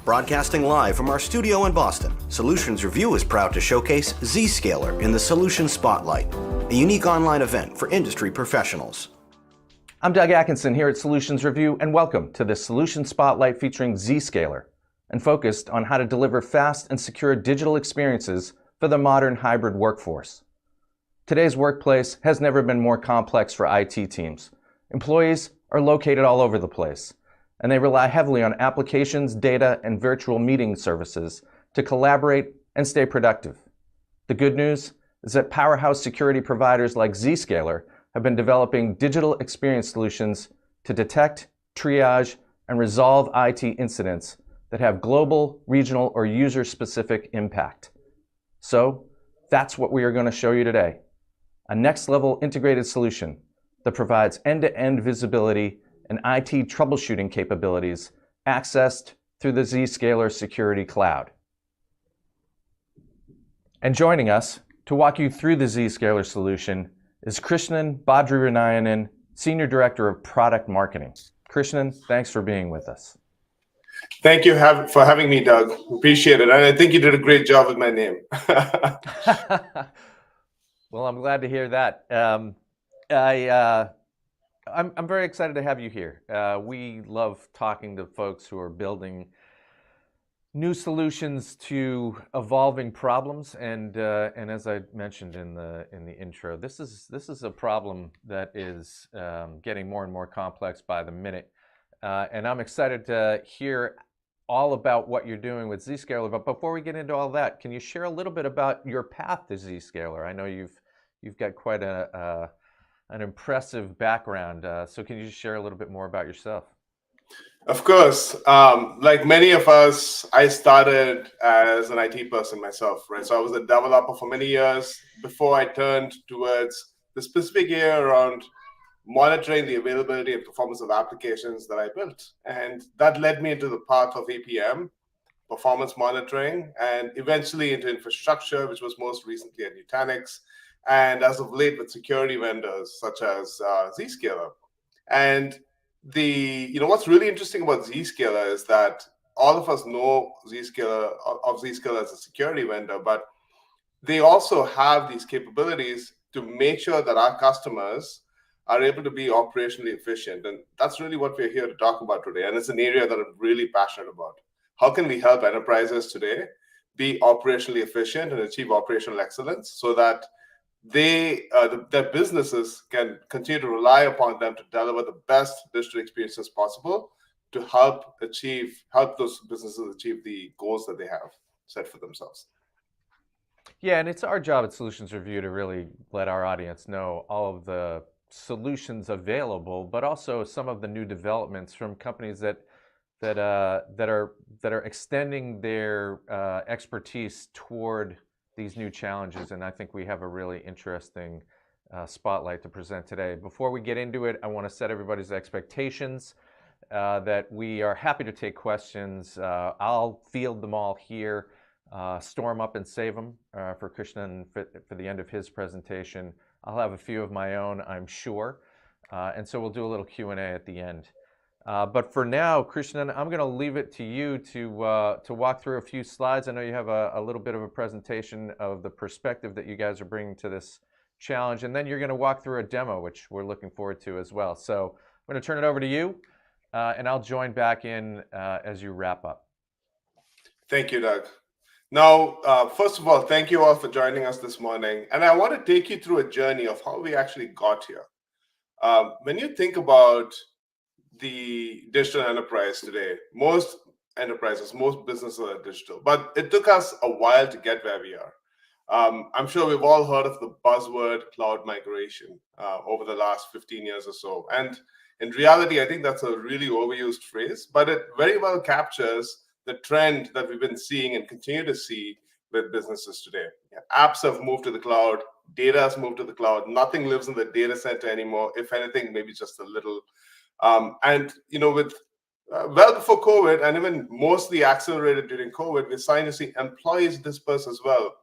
Broadcasting live from our studio in Boston, Solutions Review is proud to showcase Zscaler in the Solution Spotlight, a unique online event for industry professionals. I'm Doug Atkinson here at Solutions Review, and welcome to this Solution Spotlight featuring Zscaler, and focused on how to deliver fast and secure digital experiences for the modern hybrid workforce. Today's workplace has never been more complex for IT teams. Employees are located all over the place, and they rely heavily on applications, data, and virtual meeting services to collaborate and stay productive. The good news is that powerhouse security providers like Zscaler have been developing digital experience solutions to detect, triage, and resolve IT incidents that have global, regional, or user-specific impact. So that's what we are going to show you today. A next-level integrated solution that provides end-to-end visibility and IT troubleshooting capabilities accessed through the Zscaler Security Cloud. And joining us to walk you through the Zscaler solution is Krishnan Badrinayanan, Senior Director of Product Marketing. Krishnan, thanks for being with us. Thank you for having me, Doug. Appreciate it. And I think you did a great job with my name. Well, I'm glad to hear that. I'm very excited to have you here. We love talking to folks who are building new solutions to evolving problems, and as I mentioned in the intro, this is a problem that is getting more and more complex by the minute, and I'm excited to hear all about what you're doing with Zscaler. But before we get into all that, can you share a little bit about your path to Zscaler? I know you've got quite an impressive background. So can you just share a little bit more about yourself? Of course, like many of us, I started as an IT person myself, right? So I was a developer for many years before I turned towards the specific area around monitoring the availability and performance of applications that I built. And that led me into the path of APM, performance monitoring, and eventually into infrastructure, which was most recently at Nutanix, and as of late with security vendors such as Zscaler. And what's really interesting about Zscaler is that all of us know Zscaler as a security vendor, but they also have these capabilities to make sure that our customers are able to be operationally efficient. And that's really what we're here to talk about today. And it's an area that I'm really passionate about. How can we help enterprises today be operationally efficient and achieve operational excellence so that their businesses can continue to rely upon them to deliver the best digital experiences possible to help those businesses achieve the goals that they have set for themselves. Yeah, and it's our job at Solutions Review to really let our audience know all of the solutions available, but also some of the new developments from companies that are extending their expertise toward these new challenges. And I think we have a really interesting spotlight to present today. Before we get into it, I want to set everybody's expectations that we are happy to take questions. I'll field them all here, store them up and save them for Krishnan for the end of his presentation. I'll have a few of my own, I'm sure. And so we'll do a little Q&A at the end. But for now, Krishnan, I'm going to leave it to you to walk through a few slides. I know you have a little bit of a presentation of the perspective that you guys are bringing to this challenge, and then you're going to walk through a demo, which we're looking forward to as well. So I'm going to turn it over to you, and I'll join back in as you wrap up. Thank you, Doug. Now, first of all, thank you all for joining us this morning. And I want to take you through a journey of how we actually got here. When you think about the digital enterprise today, most businesses are digital, but it took us a while to get where we are. I'm sure we've all heard of the buzzword cloud migration over the last 15 years or so. And in reality, I think that's a really overused phrase, but it very well captures the trend that we've been seeing and continue to see with businesses today. Apps have moved to the cloud, data has moved to the cloud, nothing lives in the data center anymore. If anything, maybe just a little. And with well before COVID, and even mostly accelerated during COVID, we're starting to see employees disperse as well.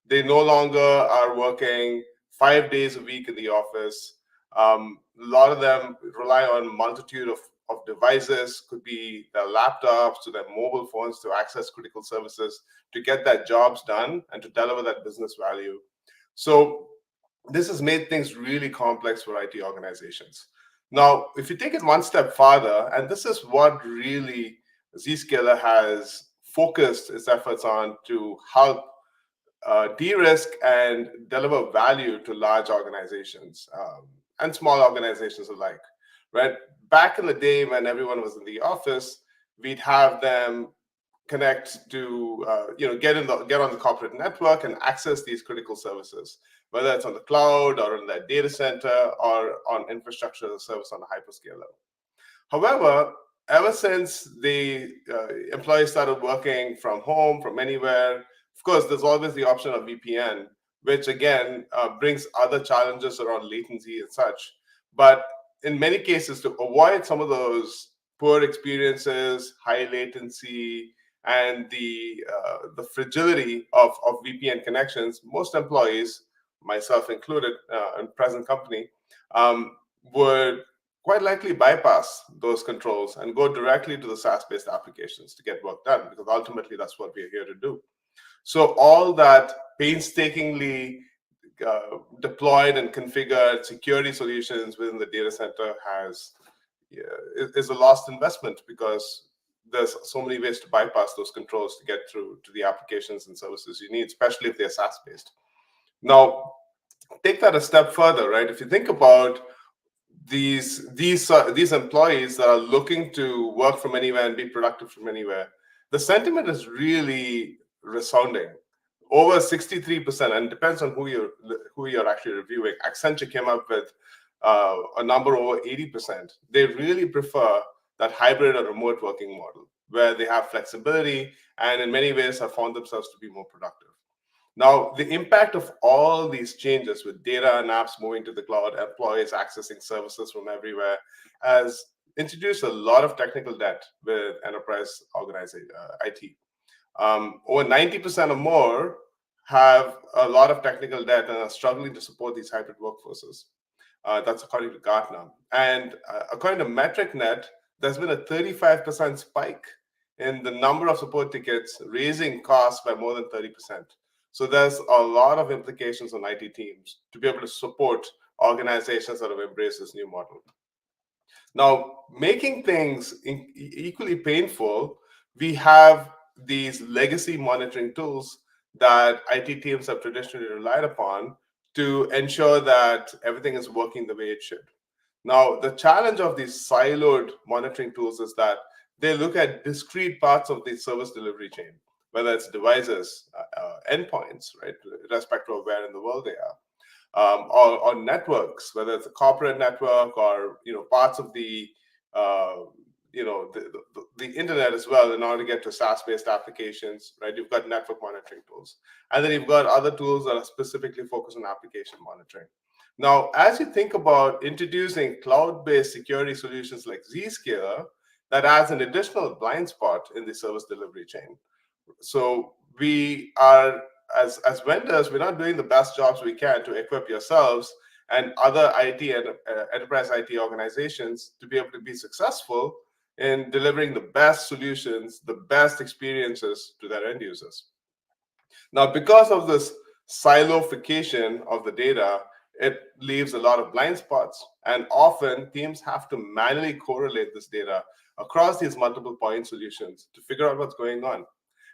They no longer are working 5 days a week in the office. A lot of them rely on a multitude of devices, could be their laptops to their mobile phones to access critical services, to get their jobs done and to deliver that business value. So this has made things really complex for IT organizations. Now, if you take it one step farther, and this is what really Zscaler has focused its efforts on to help de-risk and deliver value to large organizations and small organizations alike, right? Back in the day when everyone was in the office, we'd have them connect to, get on the corporate network and access these critical services, whether it's on the cloud or in their data center or on infrastructure as a service on a hyperscale level. However, ever since the employees started working from home, from anywhere, of course, there's always the option of VPN, which again brings other challenges around latency and such. But in many cases, to avoid some of those poor experiences, high latency, and the fragility of VPN connections, most employees, myself included, in present company, would quite likely bypass those controls and go directly to the SaaS-based applications to get work done, because ultimately that's what we're here to do. So all that painstakingly deployed and configured security solutions within the data center is a lost investment, because there's so many ways to bypass those controls to get through to the applications and services you need, especially if they're SaaS-based. Now, take that a step further, right? If you think about these employees that are looking to work from anywhere and be productive from anywhere, the sentiment is really resounding. Over 63%, and it depends on who you're actually reviewing. Accenture came up with a number over 80%. They really prefer that hybrid or remote working model where they have flexibility and in many ways have found themselves to be more productive. Now, the impact of all these changes with data and apps moving to the cloud, employees accessing services from everywhere, has introduced a lot of technical debt with enterprise organization IT. Over 90% or more have a lot of technical debt and are struggling to support these hybrid workforces. That's according to Gartner. And according to MetricNet, there's been a 35% spike in the number of support tickets, raising costs by more than 30%. So there's a lot of implications on IT teams to be able to support organizations that have embraced this new model. Now, making things equally painful, we have these legacy monitoring tools that IT teams have traditionally relied upon to ensure that everything is working the way it should. Now, the challenge of these siloed monitoring tools is that they look at discrete parts of the service delivery chain, whether it's devices, endpoints, right, irrespective of where in the world they are, or networks, whether it's a corporate network or parts of the the internet as well. In order to get to SaaS-based applications, right, you've got network monitoring tools, and then you've got other tools that are specifically focused on application monitoring. Now, as you think about introducing cloud-based security solutions like Zscaler, that adds an additional blind spot in the service delivery chain. So we are, as vendors, we're not doing the best jobs we can to equip yourselves and other IT and enterprise IT organizations to be able to be successful in delivering the best solutions, the best experiences to their end users. Now, because of this siloification of the data, it leaves a lot of blind spots, and often teams have to manually correlate this data across these multiple point solutions to figure out what's going on.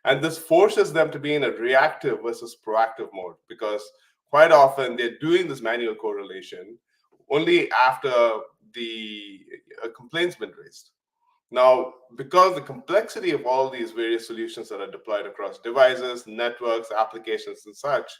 And this forces them to be in a reactive versus proactive mode, because quite often they're doing this manual correlation only after the complaint's been raised. Now, because the complexity of all these various solutions that are deployed across devices, networks, applications, and such,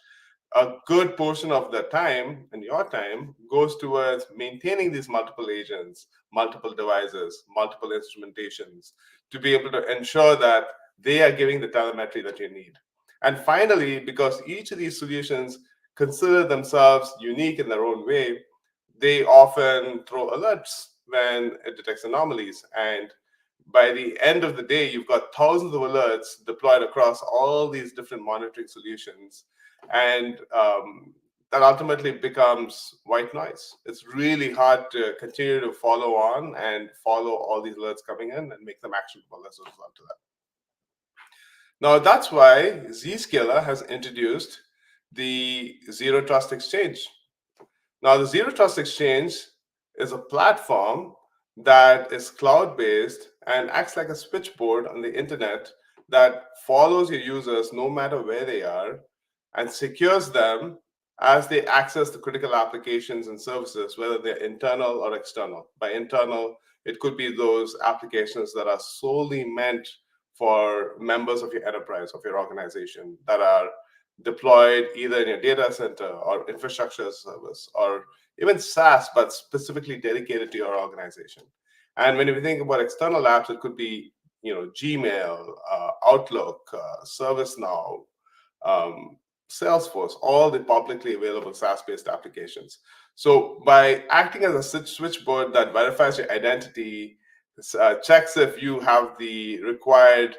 a good portion of the time and your time goes towards maintaining these multiple agents, multiple devices, multiple instrumentations to be able to ensure that they are giving the telemetry that you need. And finally, because each of these solutions consider themselves unique in their own way, they often throw alerts when it detects anomalies. And by the end of the day, you've got thousands of alerts deployed across all these different monitoring solutions. And that ultimately becomes white noise. It's really hard to continue to follow on and follow all these alerts coming in and make them actionable as a result of that. Now, that's why Zscaler has introduced the Zero Trust Exchange. Now, the Zero Trust Exchange is a platform that is cloud-based and acts like a switchboard on the internet that follows your users no matter where they are and secures them as they access the critical applications and services, whether they're internal or external. By internal, it could be those applications that are solely meant for members of your enterprise, of your organization, that are deployed either in your data center or infrastructure as a service, or even SaaS, but specifically dedicated to your organization. And when you think about external apps, it could be Gmail, Outlook, ServiceNow, Salesforce, all the publicly available SaaS-based applications. So by acting as a switchboard that verifies your identity, checks if you have the required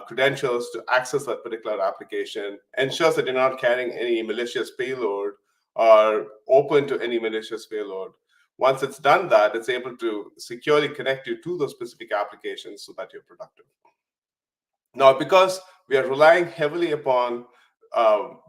credentials to access that particular application, ensures that you're not carrying any malicious payload or open to any malicious payload. Once it's done that, it's able to securely connect you to those specific applications so that you're productive. Now, because we are relying heavily upon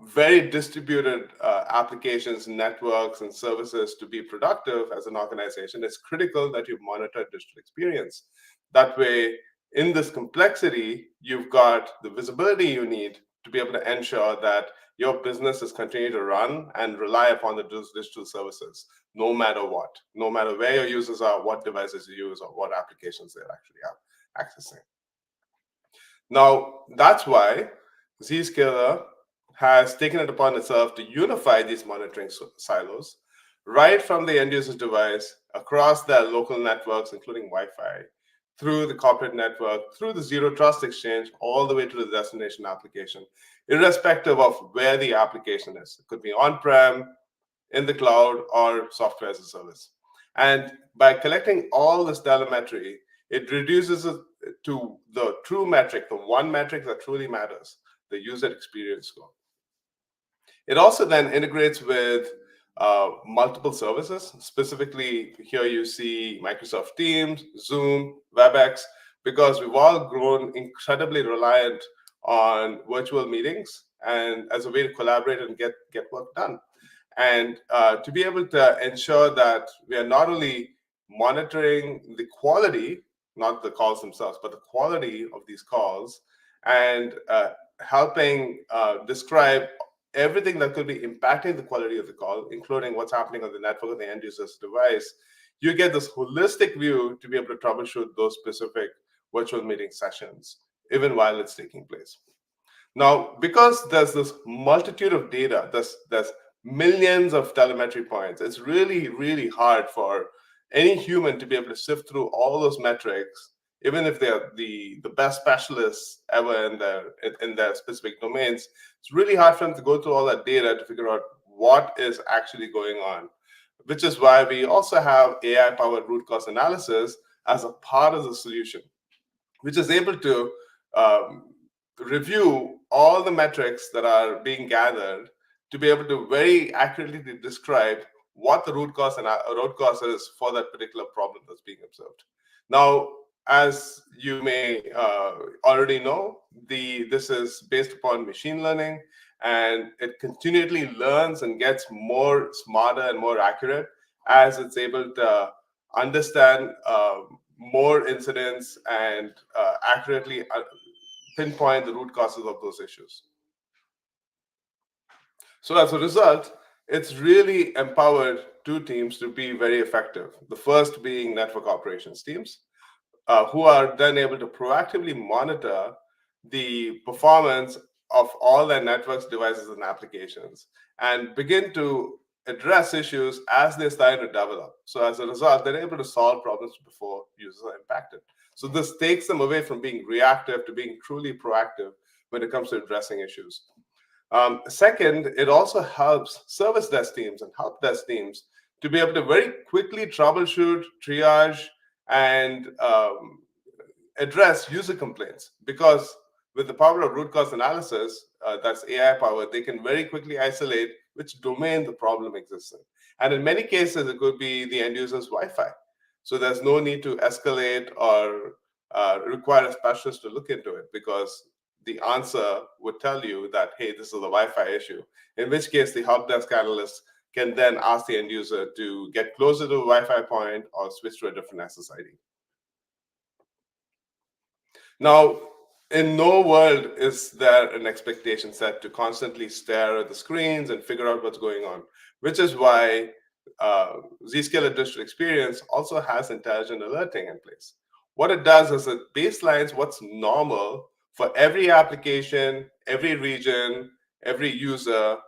very distributed applications, networks, and services to be productive as an organization, it's critical that you monitor digital experience. That way, in this complexity, you've got the visibility you need to be able to ensure that your business is continuing to run and rely upon the digital services, no matter what, no matter where your users are, what devices you use, or what applications they're actually accessing. Now, that's why Zscaler has taken it upon itself to unify these monitoring silos right from the end user's device across their local networks, including Wi-Fi, through the corporate network, through the zero trust exchange, all the way to the destination application, irrespective of where the application is. It could be on-prem, in the cloud, or software as a service. And by collecting all this telemetry, it reduces it to the true metric, the one metric that truly matters, the user experience score. It also then integrates with multiple services. Specifically, here you see Microsoft Teams, Zoom, WebEx, because we've all grown incredibly reliant on virtual meetings and as a way to collaborate and get work done. And to be able to ensure that we are not only monitoring the quality, not the calls themselves, but the quality of these calls, and helping describe everything that could be impacting the quality of the call, including what's happening on the network of the end user's device, you get this holistic view to be able to troubleshoot those specific virtual meeting sessions, even while it's taking place. Now, because there's this multitude of data, there's millions of telemetry points, it's really, really hard for any human to be able to sift through all those metrics, even if they're the best specialists ever in their specific domains. It's really hard for them to go through all that data to figure out what is actually going on, which is why we also have AI-powered root cause analysis as a part of the solution, which is able to review all the metrics that are being gathered to be able to very accurately describe what the root cause is for that particular problem that's being observed. Now, as you may already know, this is based upon machine learning, and it continually learns and gets more smarter and more accurate as it's able to understand more incidents and accurately pinpoint the root causes of those issues. So as a result, it's really empowered two teams to be very effective. The first being network operations teams, who are then able to proactively monitor the performance of all their networks, devices, and applications, and begin to address issues as they start to develop. So as a result, they're able to solve problems before users are impacted. So this takes them away from being reactive to being truly proactive when it comes to addressing issues. Second, it also helps service desk teams and help desk teams to be able to very quickly troubleshoot, triage, and address user complaints. Because with the power of root cause analysis, that's AI powered, they can very quickly isolate which domain the problem exists in. And in many cases, it could be the end user's Wi-Fi. So there's no need to escalate or require a specialist to look into it, because the answer would tell you that, hey, this is a Wi-Fi issue, in which case the help desk analyst can then ask the end user to get closer to a Wi-Fi point or switch to a different SSID. Now, in no world is there an expectation set to constantly stare at the screens and figure out what's going on, which is why Zscaler Digital Experience also has intelligent alerting in place. What it does is it baselines what's normal for every application, every region, every user,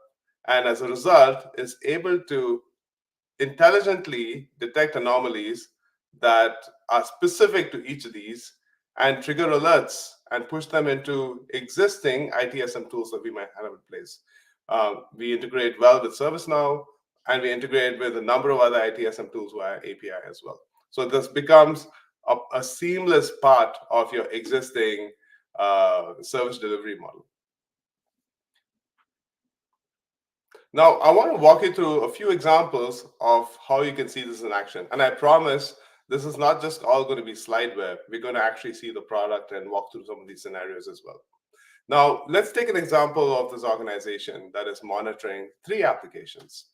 and as a result, is able to intelligently detect anomalies that are specific to each of these and trigger alerts and push them into existing ITSM tools that we might have in place. We integrate well with ServiceNow, and we integrate with a number of other ITSM tools via API as well. So this becomes a seamless part of your existing service delivery model. Now, I want to walk you through a few examples of how you can see this in action. And I promise this is not just all going to be slideware. We're going to actually see the product and walk through some of these scenarios as well. Now, let's take an example of this organization that is monitoring 3 applications.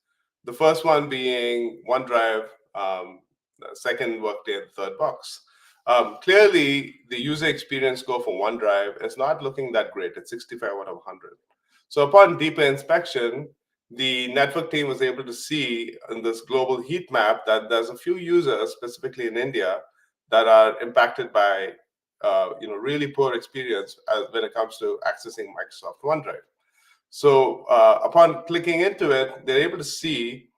The first one being OneDrive, the second Workday, and the third Box. Clearly, the user experience score for OneDrive is not looking that great. It's 65 out of 100. So upon deeper inspection, the network team was able to see in this global heat map that there's a few users, specifically in India, that are impacted by really poor experience when it comes to accessing Microsoft OneDrive. So upon clicking into it, they're able to see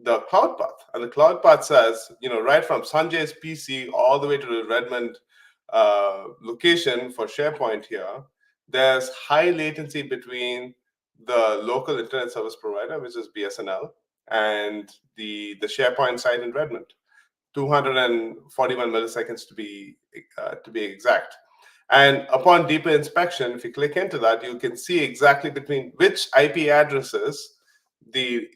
the cloud path. And the cloud path says, right from Sanjay's PC all the way to the Redmond location for SharePoint here, there's high latency between the local internet service provider, which is BSNL, and the SharePoint site in Redmond. 241 milliseconds to be exact. And upon deeper inspection, if you click into that, you can see exactly between which IP addresses the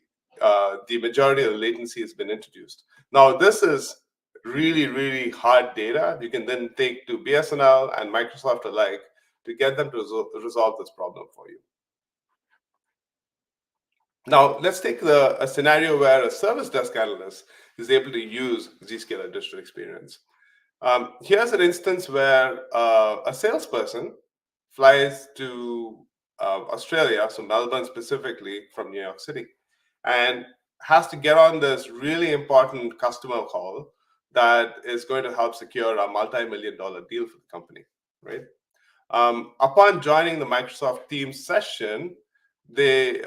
majority of the latency has been introduced. Now, this is really, really hard data. You can then take to BSNL and Microsoft alike to get them to resolve this problem for you. Now, let's take a scenario where a service desk analyst is able to use Zscaler Digital Experience. Here's an instance where a salesperson flies to Australia, so Melbourne specifically, from New York City, and has to get on this really important customer call that is going to help secure a multi-million-dollar deal for the company, right? Upon joining the Microsoft Teams session, the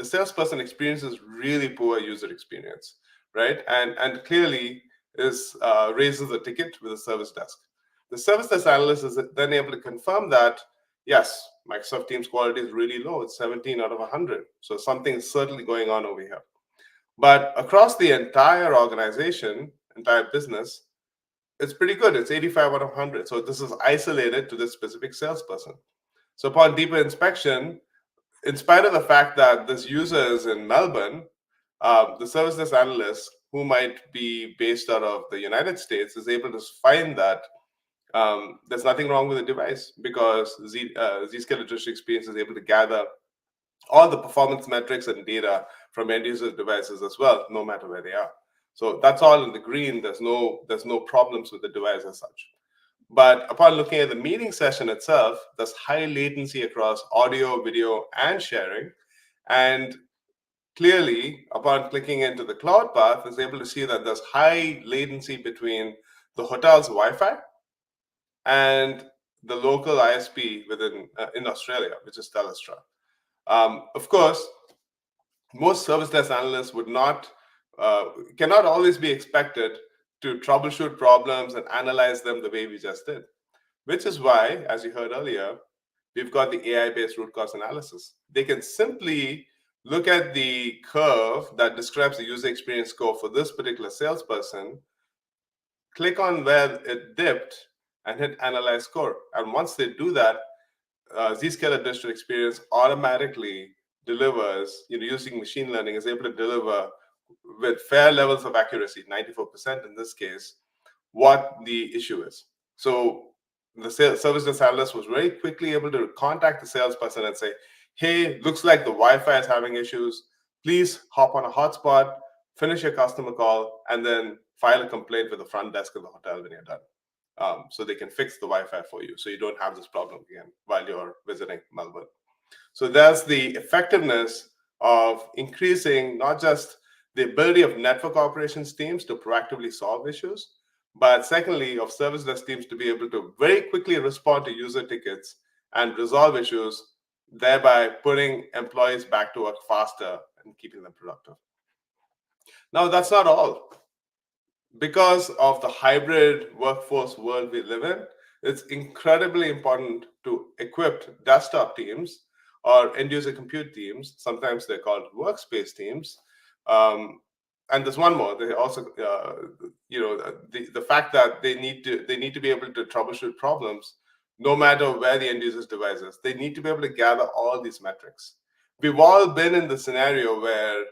salesperson experiences really poor user experience, right? And clearly raises a ticket with the service desk. The service desk analyst is then able to confirm that, yes, Microsoft Teams quality is really low. It's 17 out of 100. So something is certainly going on over here. But across the entire organization, entire business, it's pretty good. It's 85 out of 100. So this is isolated to this specific salesperson. So upon deeper inspection, in spite of the fact that this user is in Melbourne, the service desk analyst, who might be based out of the United States, is able to find that there's nothing wrong with the device, because Zscaler Digital Experience is able to gather all the performance metrics and data from end user devices as well, no matter where they are. So that's all in the green. There's no problems with the device as such. But upon looking at the meeting session itself, there's high latency across audio, video, and sharing. And clearly, upon clicking into the cloud path, is able to see that there's high latency between the hotel's Wi-Fi and the local ISP in Australia, which is Telstra. Of course, most service desk analysts cannot always be expected to troubleshoot problems and analyze them the way we just did, which is why, as you heard earlier, we've got the AI-based root cause analysis. They can simply look at the curve that describes the user experience score for this particular salesperson, click on where it dipped, and hit Analyze Score. And once they do that, Zscaler Digital Experience automatically delivers, using machine learning, is able to deliver with fair levels of accuracy, 94% in this case, what the issue is. So the service desk analyst was very quickly able to contact the salesperson and say, hey, looks like the Wi-Fi is having issues. Please hop on a hotspot, finish your customer call, and then file a complaint with the front desk of the hotel when you're done. So they can fix the Wi-Fi for you, so you don't have this problem again while you're visiting Melbourne. So that's the effectiveness of increasing not just the ability of network operations teams to proactively solve issues, but secondly, of service desk teams to be able to very quickly respond to user tickets and resolve issues, thereby putting employees back to work faster and keeping them productive. Now, that's not all. Because of the hybrid workforce world we live in, it's incredibly important to equip desktop teams or end-user compute teams. Sometimes they're called workspace teams. And there's one more. They also, the fact that they need to be able to troubleshoot problems no matter where the end user's device is. They need to be able to gather all these metrics. We've all been in the scenario where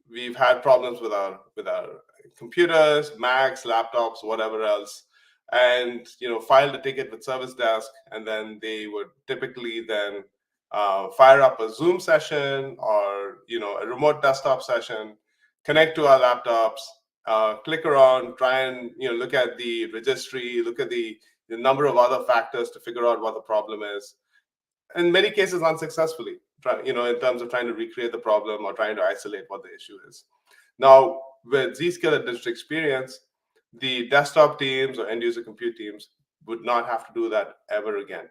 we've had problems with our computers, Macs, laptops, whatever else, and filed a ticket with service desk, and then they would typically then fire up a Zoom session or a remote desktop session, connect to our laptops, click around, try and look at the registry, look at the number of other factors to figure out what the problem is. In many cases, unsuccessfully, in terms of trying to recreate the problem or trying to isolate what the issue is. Now, with Zscaler Digital Experience, the desktop teams or end user compute teams would not have to do that ever again,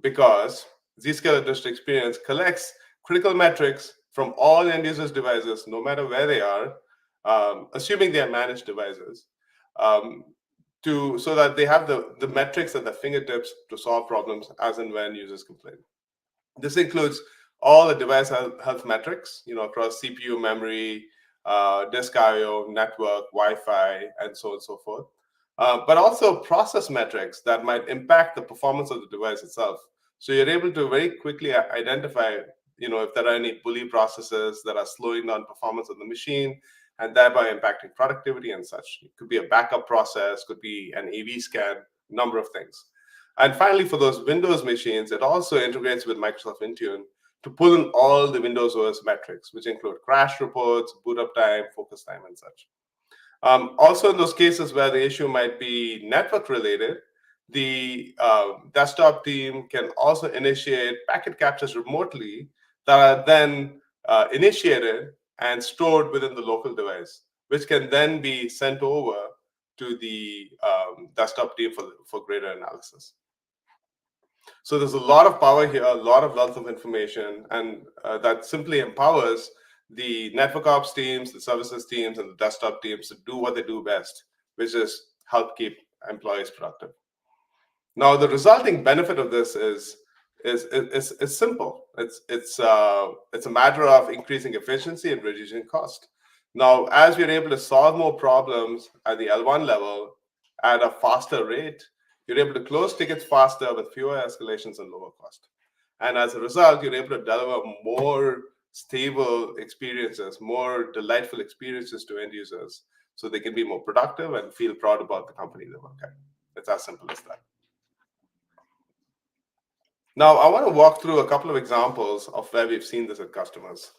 because Zscaler District Experience collects critical metrics from all end users' devices, no matter where they are, assuming they are managed devices, um, so that they have the metrics at their fingertips to solve problems as and when users complain. This includes all the device health metrics, across CPU, memory, disk I/O, network, Wi-Fi, and so on and so forth. But also process metrics that might impact the performance of the device itself. So you're able to very quickly identify, if there are any bully processes that are slowing down performance of the machine and thereby impacting productivity and such. It could be a backup process, could be an AV scan, number of things. And finally, for those Windows machines, it also integrates with Microsoft Intune to pull in all the Windows OS metrics, which include crash reports, boot up time, focus time, and such. Also, in those cases where the issue might be network related, the desktop team can also initiate packet captures remotely that are then initiated and stored within the local device, which can then be sent over to the desktop team for greater analysis. So there's a lot of power here, a lot of wealth of information, and that simply empowers the network ops teams, the services teams, and the desktop teams to do what they do best, which is help keep employees productive. Now, the resulting benefit of this is simple. It's a matter of increasing efficiency and reducing cost. Now, as we're able to solve more problems at the L1 level at a faster rate, you're able to close tickets faster with fewer escalations and lower cost. And as a result, you're able to deliver more stable experiences, more delightful experiences to end users, so they can be more productive and feel proud about the company they work at. It's as simple as that. Now, I want to walk through a couple of examples of where we've seen this at customers.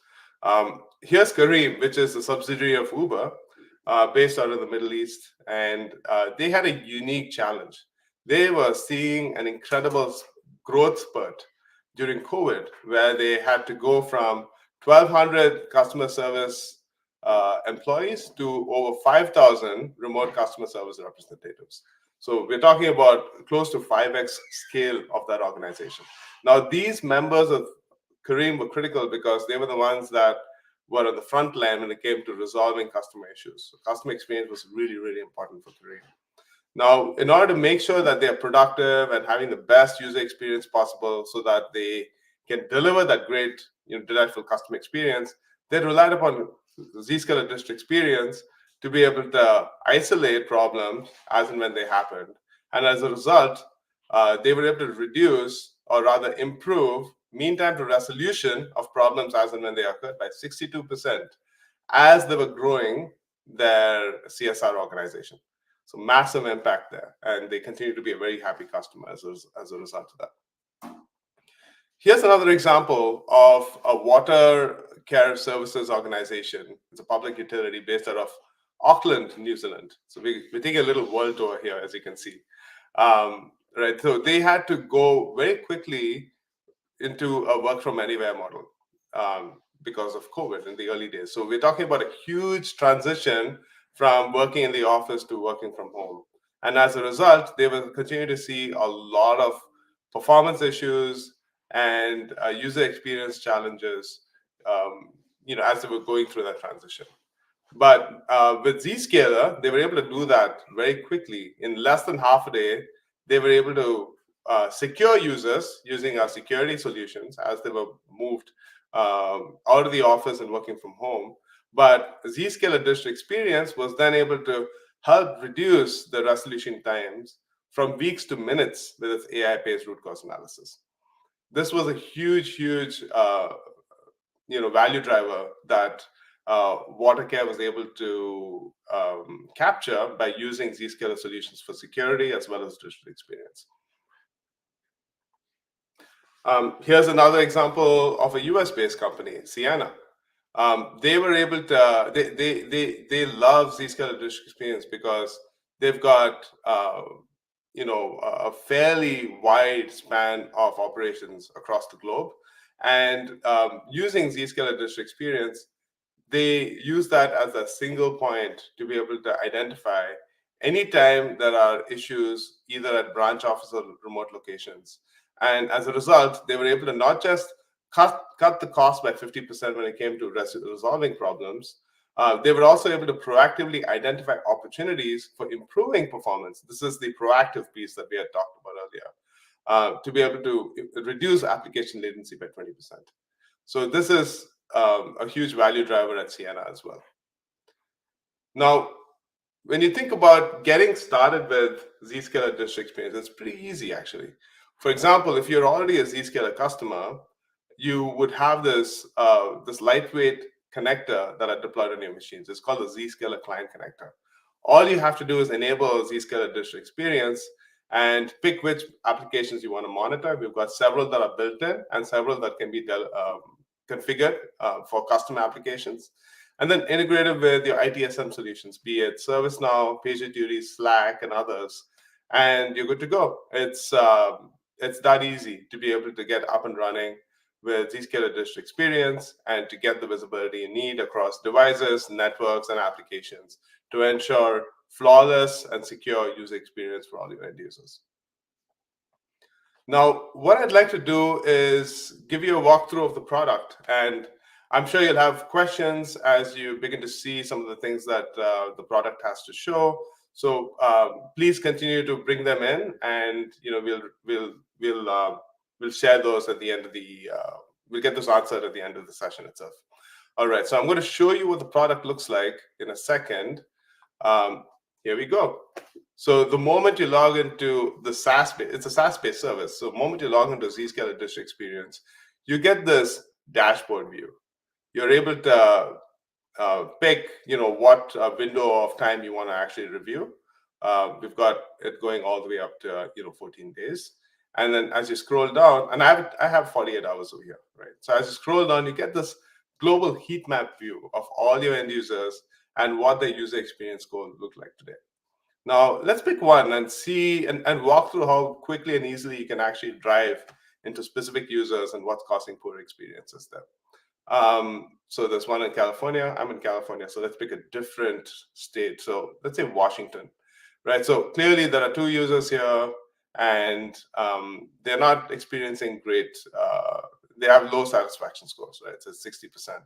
Here's Careem, which is a subsidiary of Uber, based out of the Middle East, and they had a unique challenge. They were seeing an incredible growth spurt during COVID, where they had to go from 1,200 customer service employees to over 5,000 remote customer service representatives. So we're talking about close to 5x scale of that organization. Now, these members of Careem were critical because they were the ones that were on the front line when it came to resolving customer issues. So customer experience was really, really important for Careem. Now, in order to make sure that they're productive and having the best user experience possible so that they can deliver that great, delightful customer experience, they relied upon the Zscaler District Experience to be able to isolate problems as and when they happened. And as a result, they were able to reduce, or rather improve, mean time to resolution of problems as and when they occurred by 62% as they were growing their CSR organization. So massive impact there, and they continue to be a very happy customer as a result of that. Here's another example of a water care services organization. It's a public utility based out of Auckland, New Zealand. So we're taking a little world tour here, as you can see. Right, so they had to go very quickly into a work from anywhere model because of COVID in the early days. So we're talking about a huge transition from working in the office to working from home. And as a result, they will continue to see a lot of performance issues and user experience challenges, as they were going through that transition. But with Zscaler, they were able to do that very quickly. In less than half a day, they were able to secure users using our security solutions as they were moved out of the office and working from home. But Zscaler District Experience was then able to help reduce the resolution times from weeks to minutes with its AI-based root cause analysis. This was a huge value driver that WaterCare was able to capture by using Zscaler solutions for security as well as digital experience. Here's another example of a US-based company, Ciena. They were able to, they love Zscaler District Experience because they've got, a fairly wide span of operations across the globe. And using Zscaler District Experience, they use that as a single point to be able to identify anytime there are issues either at branch office or remote locations. And as a result, they were able to not just cut the cost by 50% when it came to resolving problems, they were also able to proactively identify opportunities for improving performance. This is the proactive piece that we had talked about earlier, to be able to reduce application latency by 20%. So this is a huge value driver at Ciena as well. Now, when you think about getting started with Zscaler Digital Experience, it's pretty easy actually. For example, if you're already a Zscaler customer, you would have this lightweight connector that are deployed on your machines. It's called the Zscaler Client Connector. All you have to do is enable Zscaler Digital Experience and pick which applications you want to monitor. We've got several that are built in and several that can be configured for custom applications. And then integrated with your ITSM solutions, be it ServiceNow, PagerDuty, Slack, and others, and you're good to go. It's that easy to be able to get up and running with Zscaler Digital Experience and to get the visibility you need across devices, networks, and applications to ensure flawless and secure user experience for all your end users. Now, what I'd like to do is give you a walkthrough of the product, and I'm sure you'll have questions as you begin to see some of the things that the product has to show. So please continue to bring them in, and we'll share those at the end of the. We'll get those answered at the end of the session itself. All right. So I'm going to show you what the product looks like in a second. Here we go. So the moment you log into the SaaS, it's a SaaS-based service. So the moment you log into Zscaler Digital Experience, you get this dashboard view. You're able to pick, what window of time you want to actually review. We've got it going all the way up to 14 days. And then as you scroll down, and I have 48 hours over here, right? So as you scroll down, you get this global heat map view of all your end users and what the user experience goal look like today. Now let's pick one and see and walk through how quickly and easily you can actually drive into specific users and what's causing poor experiences there. So there's one in California. I'm in California, so let's pick a different state. So let's say Washington, right? So clearly there are 2 users here, and they're not experiencing great. They have low satisfaction scores, right? So it's 60%.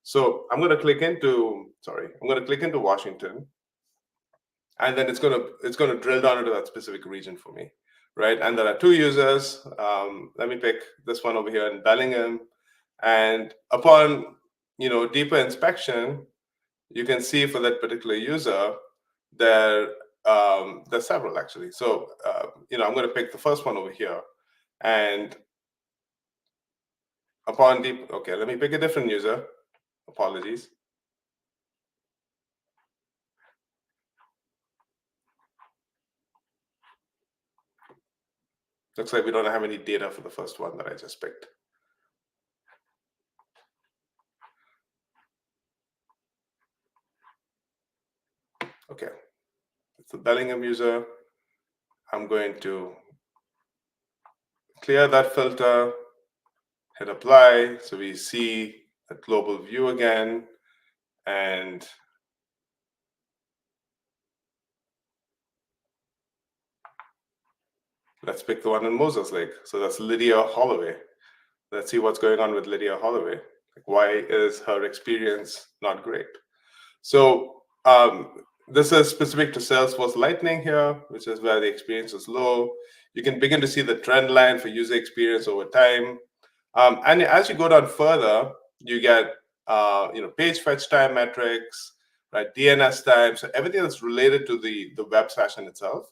So I'm going to click into Washington, and then it's going to drill down into that specific region for me, right? And there are 2 users. Let me pick this one over here in Bellingham. And upon deeper inspection, you can see for that particular user there's several actually. So I'm going to pick the first one over here, and okay, let me pick a different user. Apologies. Looks like we don't have any data for the first one that I just picked. Okay, it's the Bellingham user. I'm going to clear that filter, hit apply, so we see a global view again, and let's pick the one in Moses Lake. So that's Lydia Holloway. Let's see what's going on with Lydia Holloway. Like, why is her experience not great? So this is specific to Salesforce Lightning here, which is where the experience is low. You can begin to see the trend line for user experience over time. And as you go down further, you get page fetch time metrics, right? DNS time, so everything that's related to the web session itself.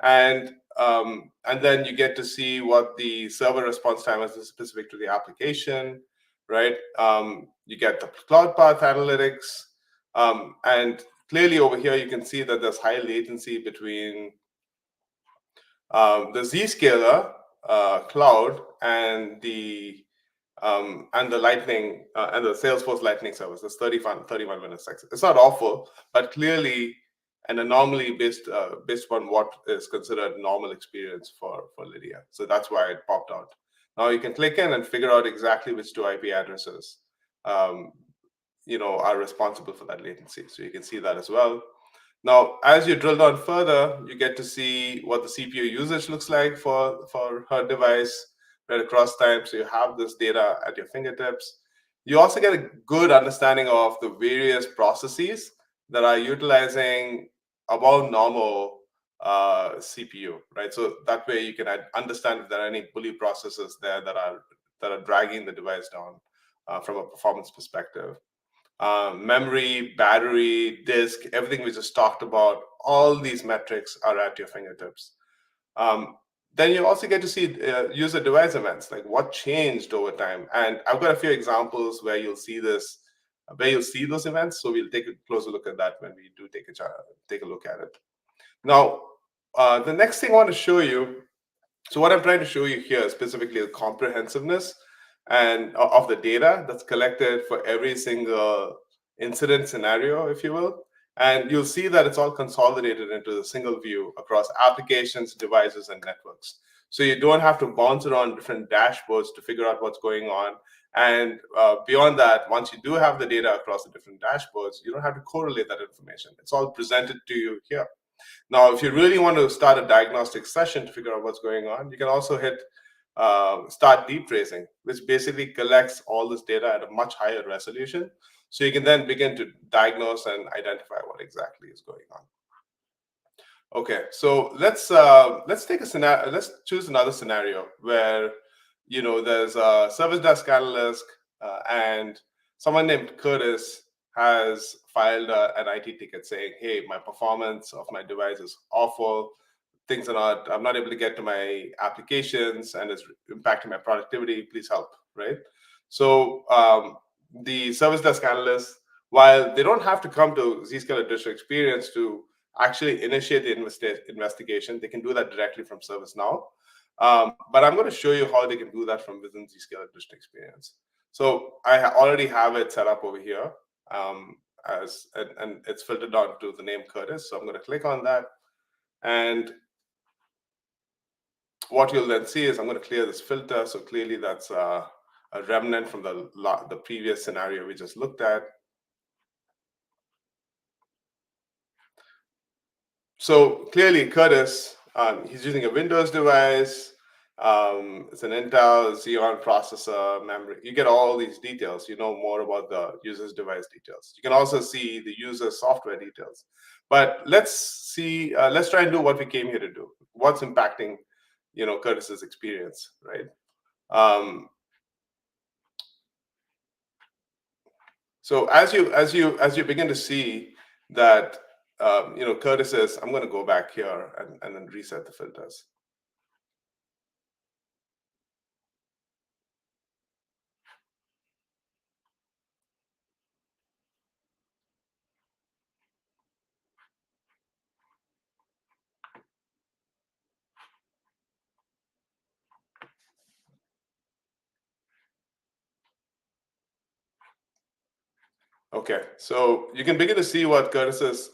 And then you get to see what the server response time is specific to the application, right? You get the cloud path analytics, and clearly over here you can see that there's high latency between the Zscaler cloud and the Lightning and the Salesforce Lightning service. It's 31 minutes. It's not awful, but clearly an anomaly based on what is considered normal experience for Lydia. So that's why it popped out. Now you can click in and figure out exactly which 2 IP addresses are responsible for that latency. So you can see that as well. Now, as you drill down further, you get to see what the CPU usage looks like for her device right across time. So you have this data at your fingertips. You also get a good understanding of the various processes that are utilizing above normal CPU, right? So that way you can understand if there are any bully processes there that are dragging the device down from a performance perspective. Memory, battery, disk, everything we just talked about, all these metrics are at your fingertips. Then you also get to see user device events, like what changed over time. And I've got a few examples where you'll see this, where you'll see those events. So we'll take a closer look at that when we do take a look at it. Now, the next thing I want to show you, so what I'm trying to show you here is specifically the comprehensiveness and of the data that's collected for every single incident scenario, if you will. And you'll see that it's all consolidated into a single view across applications, devices, and networks. So you don't have to bounce around different dashboards to figure out what's going on. And beyond that, once you do have the data across the different dashboards, you don't have to correlate that information. It's all presented to you here. Now, if you really want to start a diagnostic session to figure out what's going on, you can also hit start deep tracing, which basically collects all this data at a much higher resolution. So you can then begin to diagnose and identify what exactly is going on. Okay, so let's take a scenario. Let's choose another scenario where there's a service desk analyst and someone named Curtis has filed an IT ticket saying, "Hey, my performance of my device is awful. Things are not. I'm not able to get to my applications, and it's impacting my productivity. Please help." Right? So the service desk analyst, while they don't have to come to Zscaler Digital Experience to actually initiate the investigation, they can do that directly from ServiceNow. But I'm going to show you how they can do that from within Zscaler Digital Experience. So I already have it set up over here, and it's filtered down to the name Curtis. So I'm going to click on that, and what you'll then see is I'm going to clear this filter. So clearly that's a remnant from the previous scenario we just looked at. So clearly Curtis, he's using a Windows device. It's an Intel Xeon processor, memory. You get all these details. You know more about the user's device details. You can also see the user's software details. But let's try and do what we came here to do. What's impacting Curtis's experience, right? So as you begin to see that Curtis says, I'm going to go back here and then reset the filters. Okay, so you can begin to see what Curtis's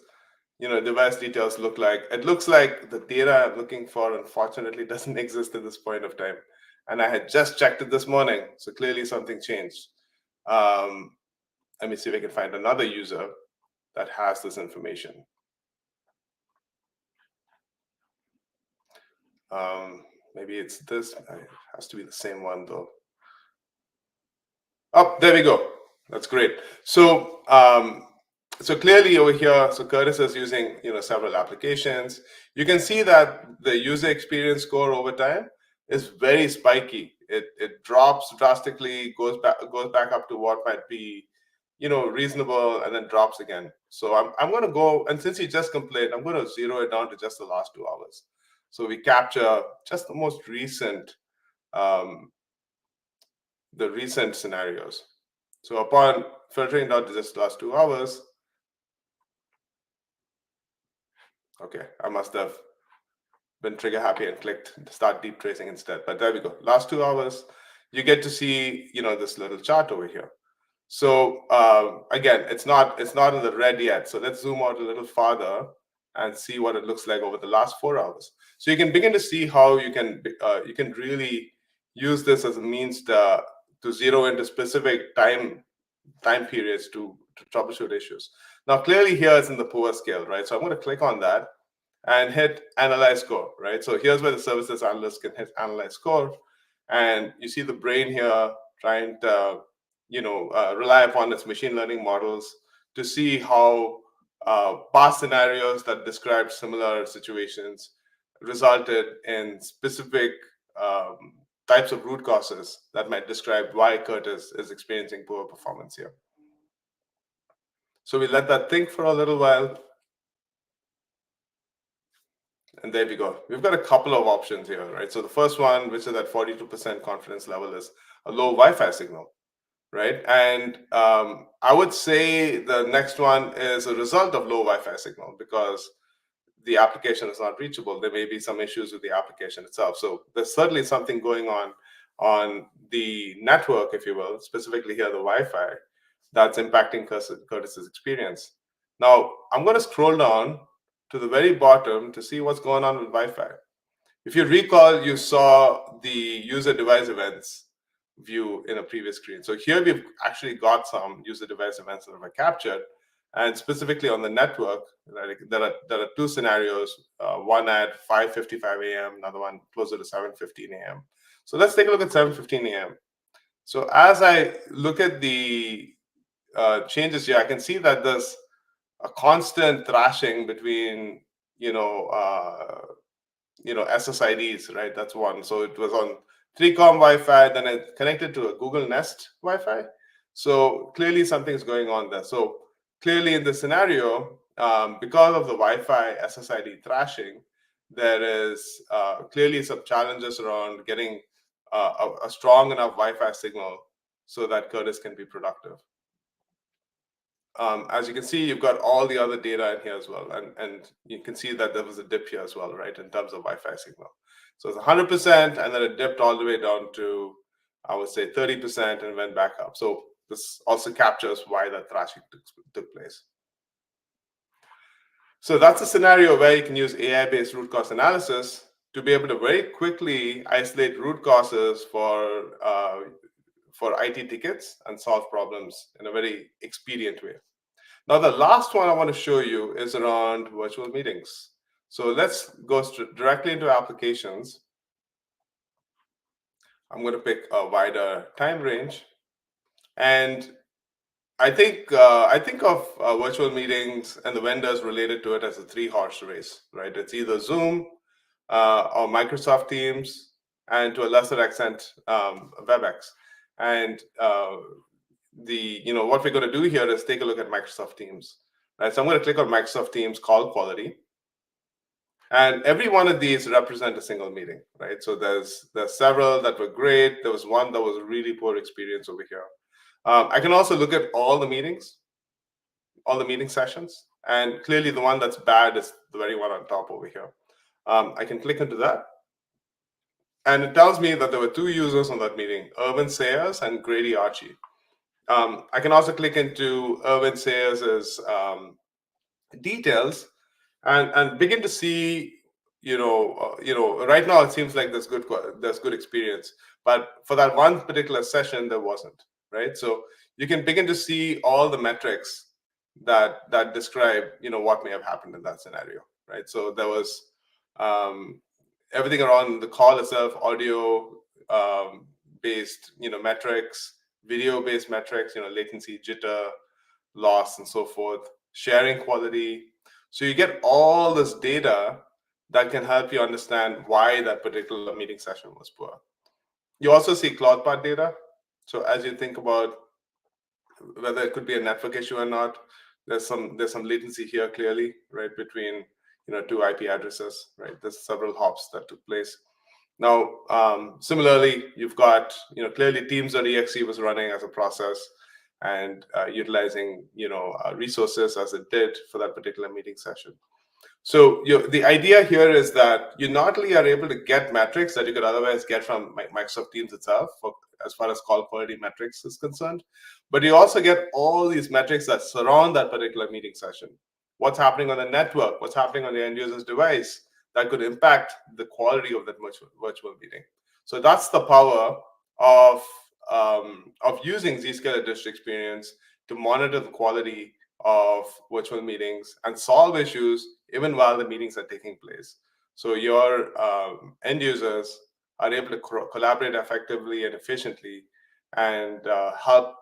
device details look like. It looks like the data I'm looking for, unfortunately, doesn't exist at this point of time. And I had just checked it this morning, so clearly something changed. Let me see if I can find another user that has this information. Maybe it's this. It has to be the same one, though. Oh, there we go. That's great. So, so clearly over here, so Curtis is using several applications. You can see that the user experience score over time is very spiky. It drops drastically, goes back up to what might be reasonable, and then drops again. So I'm going to go, and since he just complained, I'm going to zero it down to just the last 2 hours. So we capture just the most recent scenarios. So upon filtering down to just the last 2 hours, okay, I must have been trigger happy and clicked start deep tracing instead. But there we go. Last 2 hours, you get to see this little chart over here. So again, it's not in the red yet. So let's zoom out a little farther and see what it looks like over the last 4 hours. So you can begin to see how you can really use this as a means to zero into specific time periods to troubleshoot issues. Now, clearly here it's in the poor scale, right? So I'm going to click on that and hit Analyze Score, right? So here's where the services analyst can hit Analyze Score. And you see the brain here trying to, rely upon its machine learning models to see how past scenarios that describe similar situations resulted in specific types of root causes that might describe why Curtis is experiencing poor performance here. So we let that think for a little while. And there we go. We've got a couple of options here, right? So the first one, which is at 42% confidence level, is a low Wi-Fi signal, right? And I would say the next one is a result of low Wi-Fi signal because the application is not reachable. There may be some issues with the application itself. So there's certainly something going on the network, if you will, specifically here, the Wi-Fi, that's impacting Curtis's experience. Now, I'm going to scroll down to the very bottom to see what's going on with Wi-Fi. If you recall, you saw the user device events view in a previous screen. So here we've actually got some user device events that are captured. And specifically on the network, there are two scenarios, one at 5:55 a.m., another one closer to 7:15 a.m. So let's take a look at 7:15 a.m. So as I look at the changes here, I can see that there's a constant thrashing between, SSIDs, right? That's one. So it was on 3Com Wi-Fi, then it connected to a Google Nest Wi-Fi. So clearly something's going on there. So clearly in this scenario, because of the Wi-Fi SSID thrashing, there is clearly some challenges around getting a strong enough Wi-Fi signal so that Curtis can be productive. As you can see, you've got all the other data in here as well. And you can see that there was a dip here as well, right, in terms of Wi-Fi signal. So it's 100%, and then it dipped all the way down to, I would say, 30% and went back up. So this also captures why that thrashing took place. So that's a scenario where you can use AI-based root cause analysis to be able to very quickly isolate root causes for IT tickets and solve problems in a very expedient way. Now, the last one I want to show you is around virtual meetings. So let's go directly into applications. I'm going to pick a wider time range. And I think of virtual meetings and the vendors related to it as a three-horse race, right? It's either Zoom or Microsoft Teams, and to a lesser extent, WebEx. And what we're going to do here is take a look at Microsoft Teams. Right? So I'm going to click on Microsoft Teams Call Quality. And every one of these represent a single meeting, right? So there's several that were great. There was one that was a really poor experience over here. I can also look at all the meetings, all the meeting sessions. And clearly the one that's bad is the very one on top over here. I can click into that. And it tells me that there were two users on that meeting, Irvin Sayers and Grady Archie. I can also click into Irvin Sayers' details and begin to see, right now it seems like there's good experience, but for that one particular session there wasn't, right? So you can begin to see all the metrics that describe, what may have happened in that scenario, right? So there was everything around the call itself, audio based, metrics, video-based metrics, latency, jitter, loss, and so forth, sharing quality. So you get all this data that can help you understand why that particular meeting session was poor. You also see CloudPath data. So as you think about whether it could be a network issue or not, there's some latency here clearly, right, between two IP addresses, right? There's several hops that took place. Now, similarly, you've got, clearly Teams.exe was running as a process and utilizing, resources as it did for that particular meeting session. So the idea here is that you not only are able to get metrics that you could otherwise get from Microsoft Teams itself, as far as call quality metrics is concerned, but you also get all these metrics that surround that particular meeting session. What's happening on the network? What's happening on the end user's device that could impact the quality of that virtual meeting? So that's the power of using Zscaler Digital Experience to monitor the quality of virtual meetings and solve issues even while the meetings are taking place. So your end users are able to collaborate effectively and efficiently and help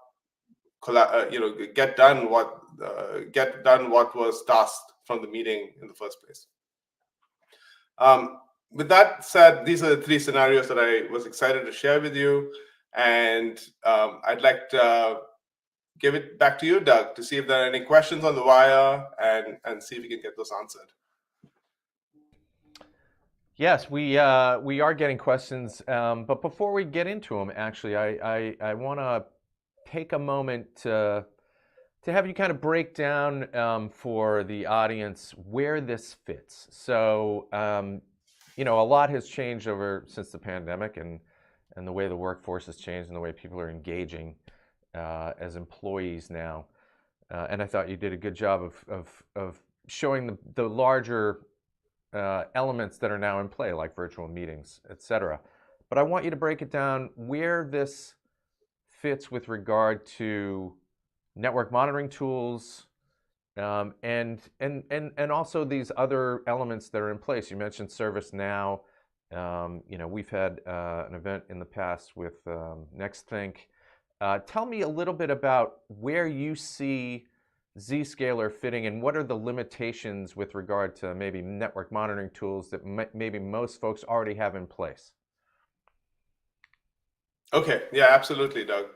get done what was tasked from the meeting in the first place. With that said, these are the three scenarios that I was excited to share with you, and I'd like to give it back to you, Doug, to see if there are any questions on the wire and see if we can get those answered. Yes, we are getting questions, but before we get into them, actually, I want to take a moment to have you kind of break down for the audience where this fits. So, a lot has changed since the pandemic, and the way the workforce has changed and the way people are engaging as employees now. And I thought you did a good job of showing the larger elements that are now in play, like virtual meetings, etc. But I want you to break it down where this fits with regard to network monitoring tools, and also these other elements that are in place. You mentioned ServiceNow. We've had an event in the past with NextThink. Tell me a little bit about where you see Zscaler fitting, and what are the limitations with regard to maybe network monitoring tools that maybe most folks already have in place. Okay, yeah, absolutely, Doug.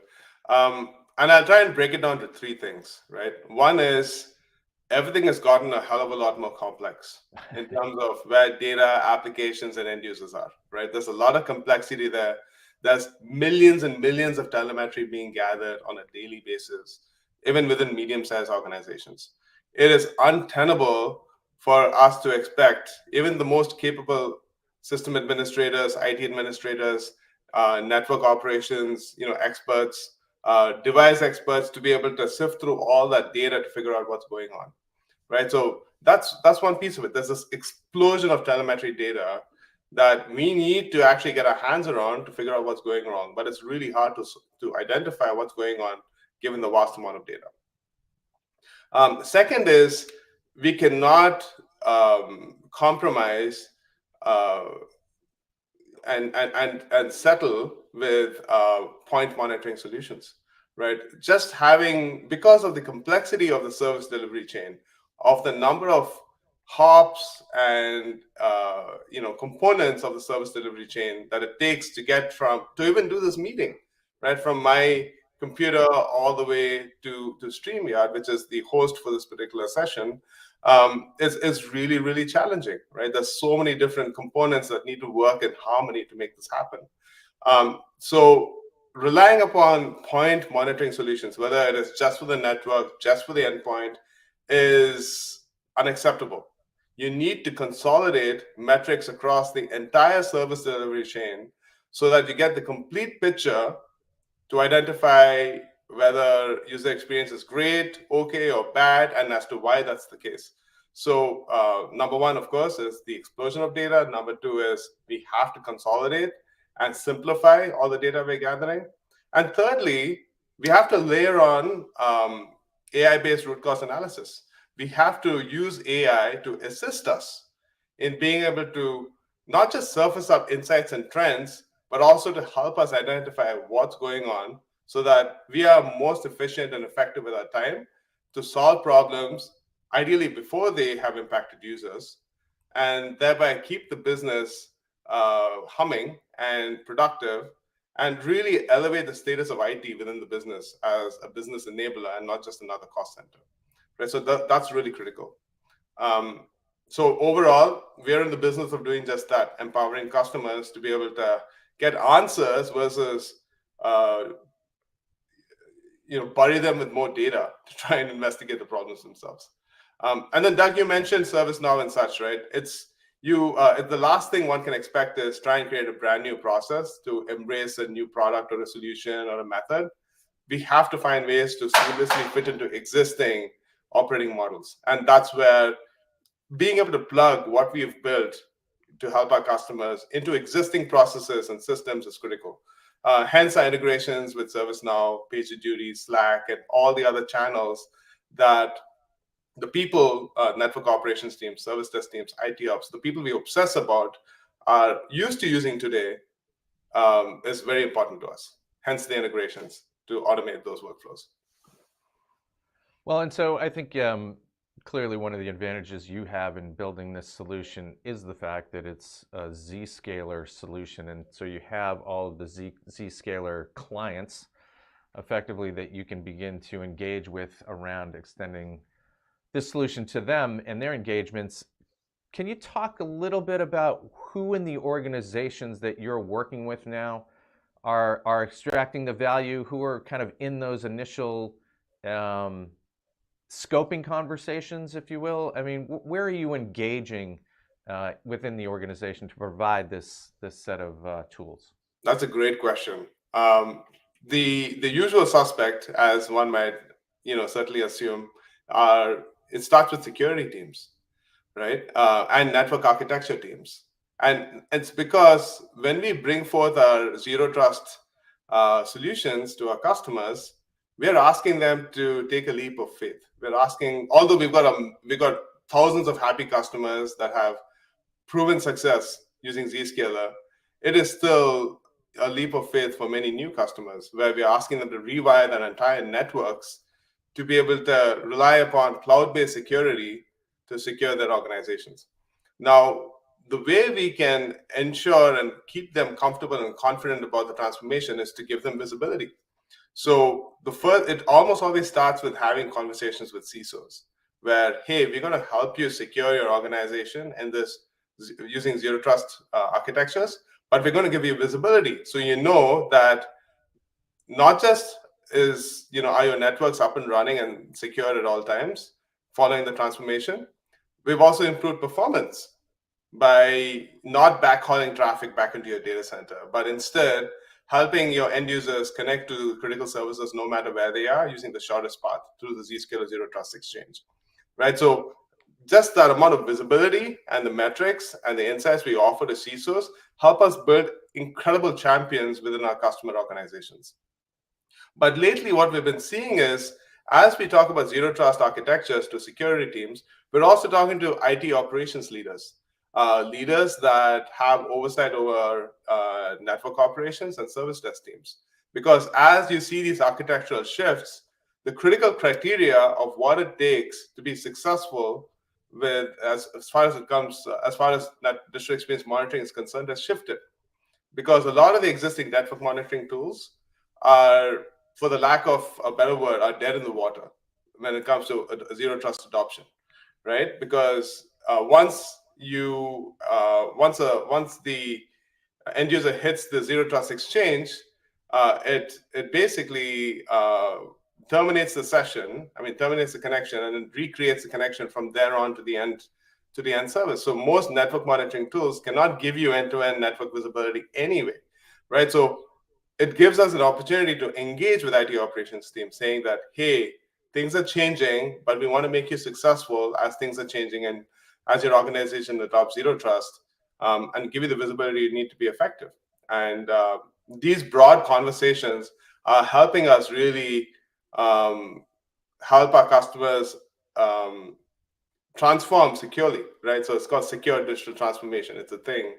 And I'll try and break it down to three things, right? One is everything has gotten a hell of a lot more complex in terms of where data, applications, and end users are, right? There's a lot of complexity there. There's millions and millions of telemetry being gathered on a daily basis, even within medium-sized organizations. It is untenable for us to expect even the most capable system administrators, IT administrators, network operations, experts, device experts to be able to sift through all that data to figure out what's going on, right? So that's one piece of it. There's this explosion of telemetry data that we need to actually get our hands around to figure out what's going wrong, but it's really hard to identify what's going on given the vast amount of data. Second is we cannot compromise and settle with point monitoring solutions, right? Because of the complexity of the service delivery chain, of the number of hops and components of the service delivery chain that it takes to even do this meeting, right? From my computer all the way to StreamYard, which is the host for this particular session, is really, really challenging, right? There's so many different components that need to work in harmony to make this happen. So relying upon point monitoring solutions, whether it is just for the network, just for the endpoint, is unacceptable. You need to consolidate metrics across the entire service delivery chain so that you get the complete picture to identify whether user experience is great, okay, or bad, and as to why that's the case. So number one, of course, is the explosion of data. Number two is we have to consolidate and simplify all the data we're gathering. And thirdly, we have to layer on AI-based root cause analysis. We have to use AI to assist us in being able to not just surface up insights and trends, but also to help us identify what's going on so that we are most efficient and effective with our time to solve problems, ideally before they have impacted users, and thereby keep the business humming and productive, and really elevate the status of IT within the business as a business enabler and not just another cost center. Right? So that's really critical. So overall, we're in the business of doing just that, empowering customers to be able to get answers versus bury them with more data to try and investigate the problems themselves. And then Doug, you mentioned ServiceNow and such, right? It's the last thing one can expect is try and create a brand new process to embrace a new product or a solution or a method. We have to find ways to seamlessly fit into existing operating models. And that's where being able to plug what we've built to help our customers into existing processes and systems is critical. Hence our integrations with ServiceNow, PagerDuty, Slack, and all the other channels that the people, network operations teams, service desk teams, IT ops, the people we obsess about are used to using today, is very important to us. Hence the integrations to automate those workflows. Well, and so I think clearly one of the advantages you have in building this solution is the fact that it's a Zscaler solution. And so you have all of the Zscaler clients effectively that you can begin to engage with around extending this solution to them and their engagements. Can you talk a little bit about who in the organizations that you're working with now are extracting the value, who are kind of in those initial scoping conversations, if you will? I mean, where are you engaging within the organization to provide this set of tools? That's a great question. The usual suspect, as one might certainly assume, it starts with security teams, right? And network architecture teams. And it's because when we bring forth our zero trust solutions to our customers, we're asking them to take a leap of faith. We're asking, although we've got thousands of happy customers that have proven success using Zscaler, it is still a leap of faith for many new customers, where we're asking them to rewire their entire networks to be able to rely upon cloud-based security to secure their organizations. Now, the way we can ensure and keep them comfortable and confident about the transformation is to give them visibility. So it almost always starts with having conversations with CISOs, where, hey, we're going to help you secure your organization in this using zero trust architectures, but we're going to give you visibility, so you know that not just are your networks up and running and secure at all times following the transformation. We've also improved performance by not backhauling traffic back into your data center, but instead helping your end users connect to critical services no matter where they are, using the shortest path through the Zscaler Zero Trust Exchange, right? So just that amount of visibility and the metrics and the insights we offer to CISOs help us build incredible champions within our customer organizations. But lately, what we've been seeing is, as we talk about zero trust architectures to security teams, we're also talking to IT operations leaders, leaders that have oversight over network operations and service desk teams. Because as you see these architectural shifts, the critical criteria of what it takes to be successful with as far as that digital experience monitoring is concerned has shifted. Because a lot of the existing network monitoring tools are, for the lack of a better word, are dead in the water when it comes to a zero trust adoption, right? Because once the end user hits the zero trust exchange, it basically terminates the session. Terminates the connection, and it recreates the connection from there on to the end service. So most network monitoring tools cannot give you end-to-end network visibility anyway, right? So it gives us an opportunity to engage with IT operations teams, saying that, hey, things are changing, but we want to make you successful as things are changing, and as your organization adopts zero trust, and give you the visibility you need to be effective. And these broad conversations are helping us really help our customers transform securely, right? So it's called secure digital transformation. It's a thing.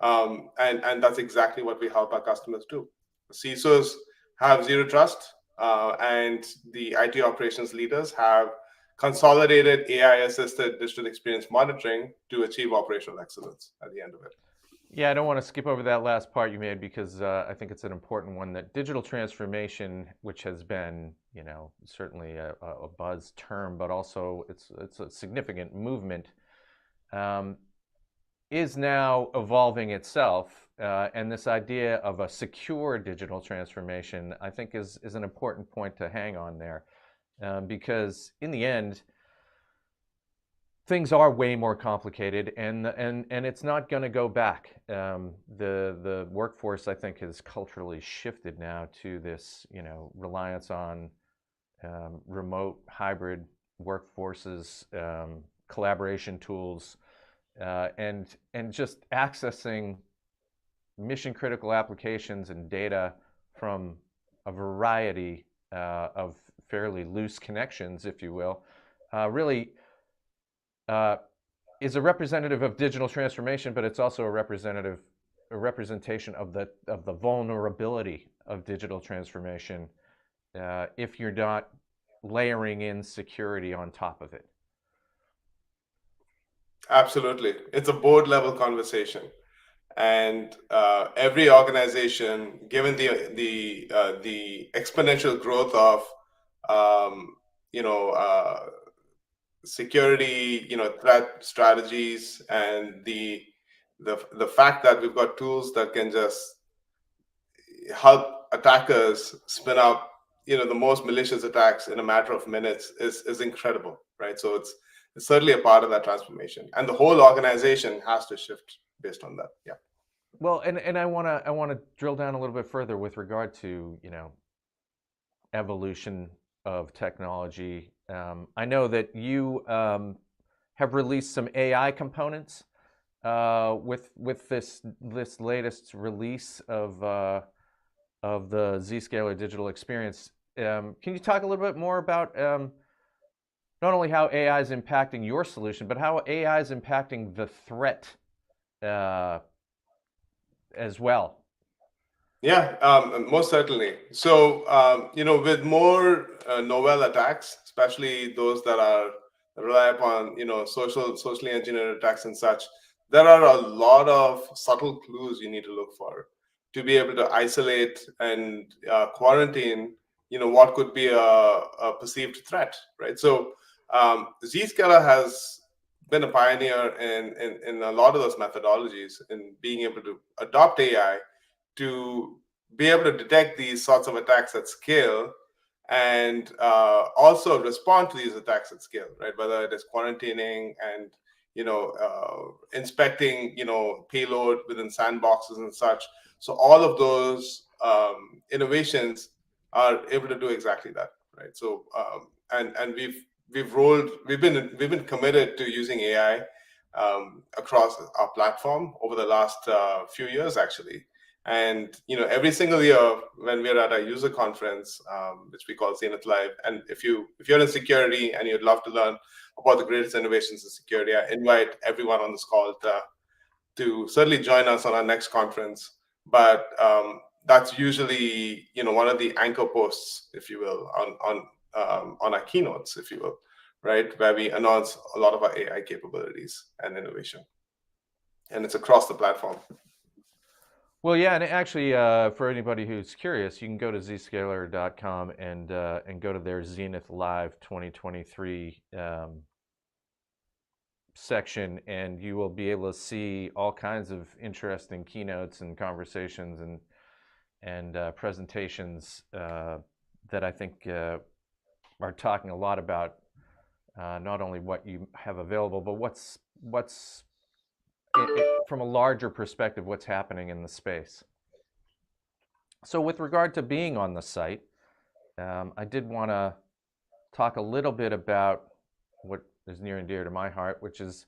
And that's exactly what we help our customers do. CISOs have zero trust, and the IT operations leaders have consolidated AI-assisted digital experience monitoring to achieve operational excellence at the end of it. Yeah, I don't want to skip over that last part you made, because I think it's an important one, that digital transformation, which has been, certainly a buzz term, but also it's a significant movement, is now evolving itself. And this idea of a secure digital transformation, I think, is an important point to hang on there, because in the end, things are way more complicated, and it's not going to go back. The workforce, I think, has culturally shifted now to this, reliance on remote hybrid workforces, collaboration tools, and just accessing mission critical applications and data from a variety of fairly loose connections, if you will, really is a representative of digital transformation, but it's also a representation of the vulnerability of digital transformation if you're not layering in security on top of it. Absolutely. It's a board level conversation. And every organization, given the exponential growth of security, threat strategies, and the fact that we've got tools that can just help attackers spin up, the most malicious attacks in a matter of minutes is incredible, right? So it's certainly a part of that transformation, and the whole organization has to shift based on that. Yeah. Well, and I want to drill down a little bit further with regard to evolution of technology. I know that you have released some AI components with this latest release of the Zscaler digital experience. Can you talk a little bit more about not only how AI is impacting your solution, but how AI is impacting the threat as well? Yeah, most certainly. So, with more novel attacks, especially those that rely upon, socially engineered attacks and such, there are a lot of subtle clues you need to look for to be able to isolate and quarantine, what could be a perceived threat, right? So, Zscaler has been a pioneer in a lot of those methodologies in being able to adopt AI to be able to detect these sorts of attacks at scale and also respond to these attacks at scale, right? Whether it is quarantining and inspecting payload within sandboxes and such. So all of those innovations are able to do exactly that, right? So and we've been committed to using AI across our platform over the last few years, actually. And every single year when we're at a user conference, which we call Zenith Live, and if you're in security and you'd love to learn about the greatest innovations in security, I invite everyone on this call to certainly join us on our next conference. But that's usually one of the anchor posts, if you will, on our keynotes, if you will, right, where we announce a lot of our AI capabilities and innovation, and it's across the platform. Well, yeah, and actually, for anybody who's curious, you can go to zscaler.com and go to their Zenith Live 2023 section, and you will be able to see all kinds of interesting keynotes and conversations and presentations that I think are talking a lot about not only what you have available, but what's from a larger perspective, what's happening in the space. So with regard to being on the site, I did want to talk a little bit about what is near and dear to my heart, which is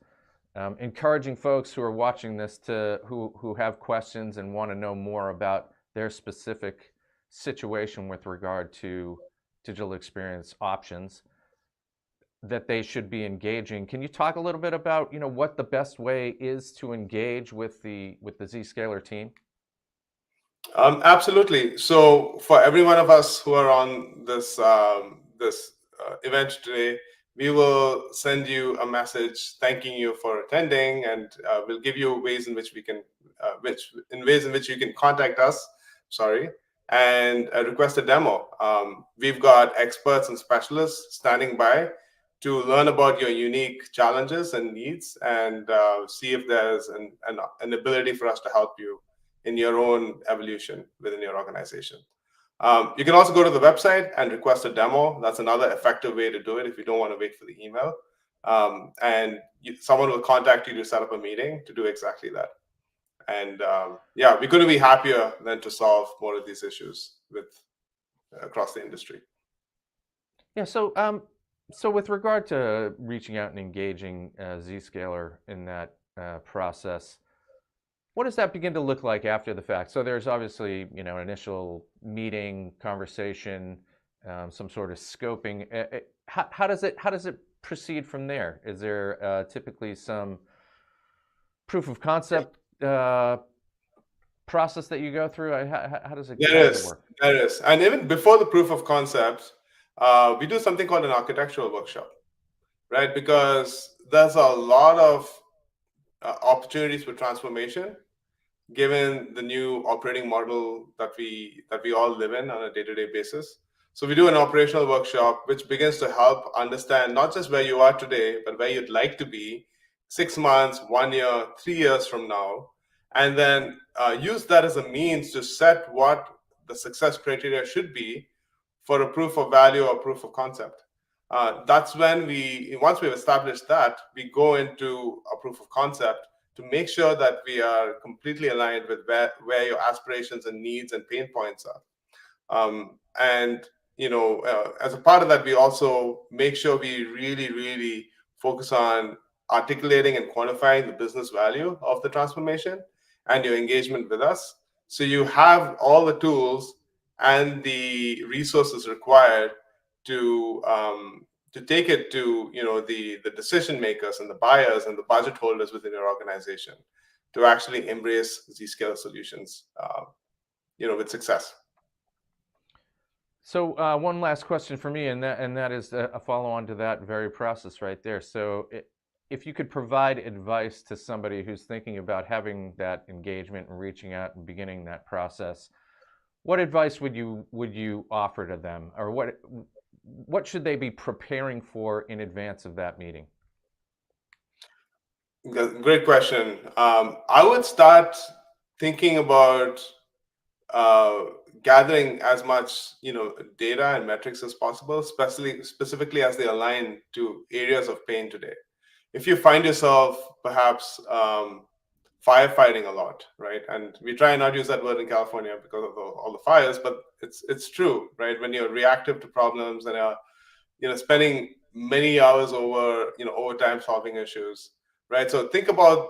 encouraging folks who are watching this who have questions and want to know more about their specific situation with regard to digital experience options, that they should be engaging. Can you talk a little bit about what the best way is to engage with the Zscaler team? Absolutely. So for every one of us who are on this event today, we will send you a message thanking you for attending, and we'll give you ways in which you can contact us. And request a demo. We've got experts and specialists standing by to learn about your unique challenges and needs, and see if there's an ability for us to help you in your own evolution within your organization. You can also go to the website and request a demo. That's another effective way to do it if you don't want to wait for the email. And someone will contact you to set up a meeting to do exactly that. And we're going to be happier than to solve more of these issues across the industry. Yeah. So with regard to reaching out and engaging Zscaler in that process, what does that begin to look like after the fact? So there's obviously an initial meeting, conversation, some sort of scoping. How does it proceed from there? Is there typically some proof of concept process that you go through? How does it work? There is. And even before the proof of concept, we do something called an architectural workshop, right? Because there's a lot of opportunities for transformation, given the new operating model that we all live in on a day-to-day basis. So we do an operational workshop, which begins to help understand not just where you are today, but where you'd like to be 6 months, 1 year, 3 years from now, and then use that as a means to set what the success criteria should be for a proof of value or proof of concept. That's when once we've established that, we go into a proof of concept to make sure that we are completely aligned with where your aspirations and needs and pain points are. And as a part of that, we also make sure we really, really focus on articulating and quantifying the business value of the transformation and your engagement with us. So you have all the tools and the resources required to take it to the decision makers and the buyers and the budget holders within your organization to actually embrace Zscaler solutions with success. So one last question for me, and that is a follow-on to that very process right there. So if you could provide advice to somebody who's thinking about having that engagement and reaching out and beginning that process, what advice would you offer to them, or what should they be preparing for in advance of that meeting? Great question. I would start thinking about gathering as much data and metrics as possible, specifically as they align to areas of pain today. If you find yourself perhaps firefighting a lot, right? And we try and not use that word in California because of all the fires, but it's true, right? When you're reactive to problems and are spending many hours over overtime solving issues, right? So think about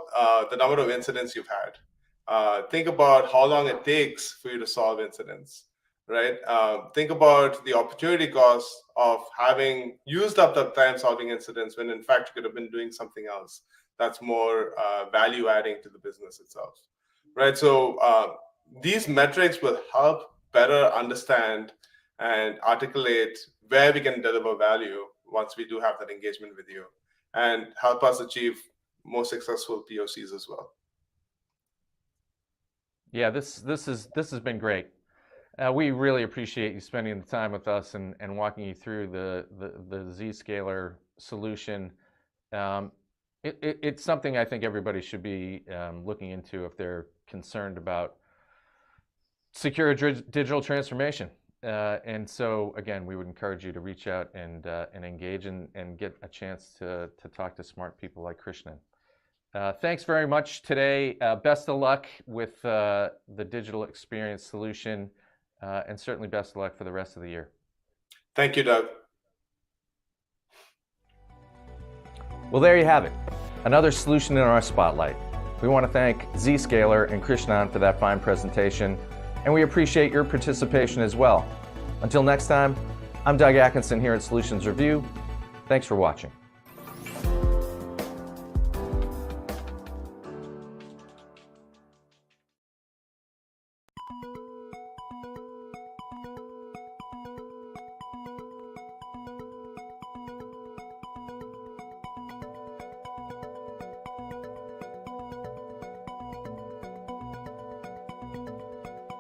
the number of incidents you've had. Think about how long it takes for you to solve incidents, right? Think about the opportunity cost of having used up that time solving incidents when in fact you could have been doing something else that's more value adding to the business itself, right? So these metrics will help better understand and articulate where we can deliver value once we do have that engagement with you, and help us achieve more successful POCs as well. Yeah, this has been great. We really appreciate you spending the time with us and walking you through the Zscaler solution. It's something I think everybody should be looking into if they're concerned about secure digital transformation. And so again, we would encourage you to reach out and engage and get a chance to talk to smart people like Krishnan. Thanks very much today. Best of luck with the digital experience solution, and certainly best of luck for the rest of the year. Thank you, Doug. Well, there you have it. Another solution in our spotlight. We want to thank Zscaler and Krishnan for that fine presentation, and we appreciate your participation as well. Until next time, I'm Doug Atkinson here at Solutions Review. Thanks for watching.